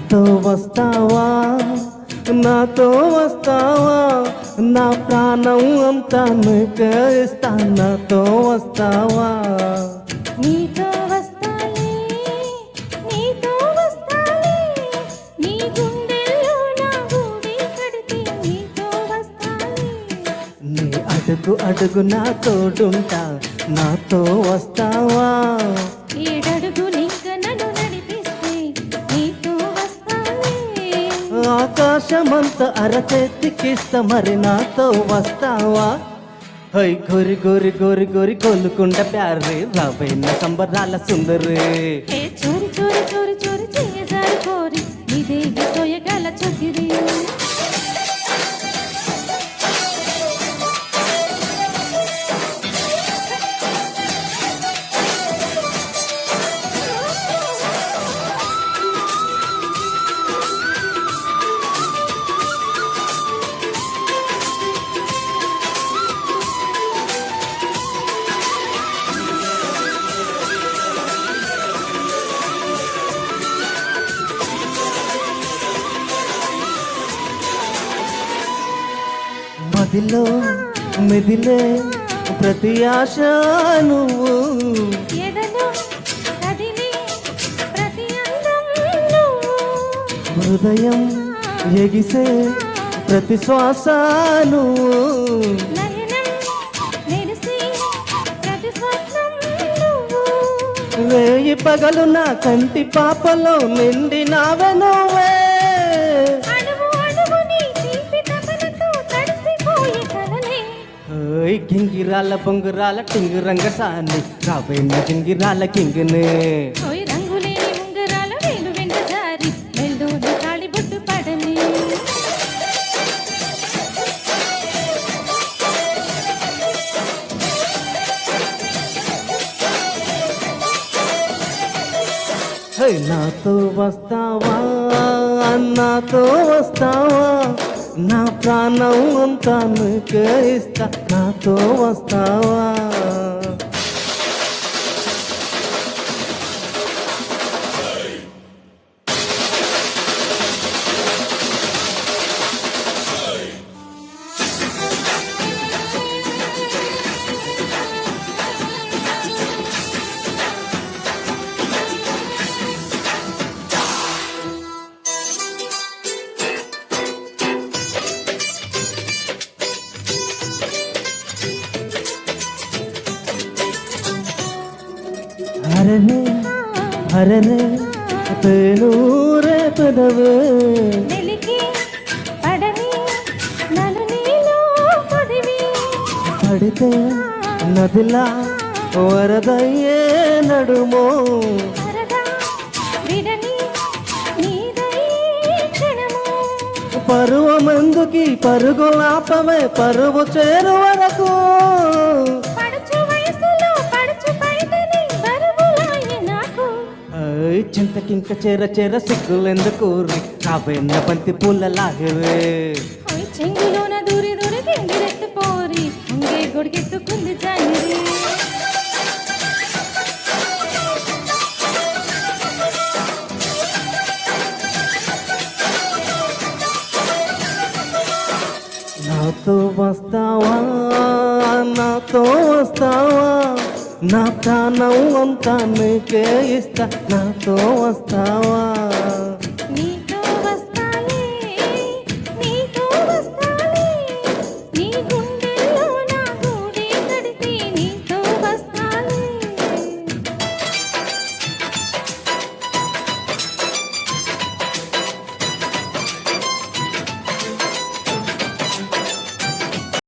నాతో వస్తావా నాతో వస్తావా నా ప్రాణం అంతా నీకే ఇస్తా నాతో వస్తావా నీతో వస్తాలే నీతో వస్తాలే నీ గుండెల్లో నా గూడి కడితే నీతో వస్తాలే నీ అడుగు అడుగు నా తోడుంటా నాతో వస్తావా ఏడడుగులింక నన్ను నడిపిస్తే నీతో వస్తాలే ఆకాశమంత అరచేతికిస్తా మరి నాతో వస్తావా హై గోరి గోరి గోరి గోరి కొలుకుండ ప్యారే రాబైన సంబరాల సుందరే ఏ చోరి చోరి చోరి చోరి చేయజారి కోరి ఇదేగి సోయగల చొగిరి మదిలో మెదిలే ప్రతి ఆశ నువ్వు ఎదలో కదిలే ప్రతి అందం నువ్వు హృదయం ఎగిసే ప్రతి శ్వాస నువ్వు నయనం మెరిసే ప్రతి స్వప్నం నువ్వు వేయి పగలు నా కంటి పాపలో నిండినావే నువ్వే అణువు అణువు నీ తీపి తపనతో తడిసిపోయే కలలే ఓయ్ గింగిరాల బొంగురాల టింగురంగ సాని రాబోయిన గింగిరాల కింగునే ఓయ్ రంగులేని ఉంగరాల వేలు వెంట జారి మెల్లోని తాళి బొట్టు పడని హై నాతో వస్తావా నాతో వస్తావా నా ప్రాణం అంతా నీకే ఇస్తా నాతో వస్తావా హరనే హరనే పేనూరే పెదవే వెలికి పడని నన్ను నీలో పొదివి పడితే నదిలా వరదయ్యే నడుమో పరదా విడని నీదై క్షణము పరువమందుకి పరుగు లాపమే పరువు చేరు వరకు పడుచు వయసులో పడుచు బయటని బరువులాయే నాకు ఐ చింతకింక చేర చేర సిగ్గులెందుకు కాబోయిన బంతి పూల లాగవే ఓయ్ చెంగులోన దూరి దూరి గింగిరెత్తు పోరి ఉంగే గొడిగెత్తుకుంది జాంగిరి నాతో వస్తావా నాతో వస్తావా నా ప్రాణం అంతా నీకే ఇస్తా నాతో వస్తావా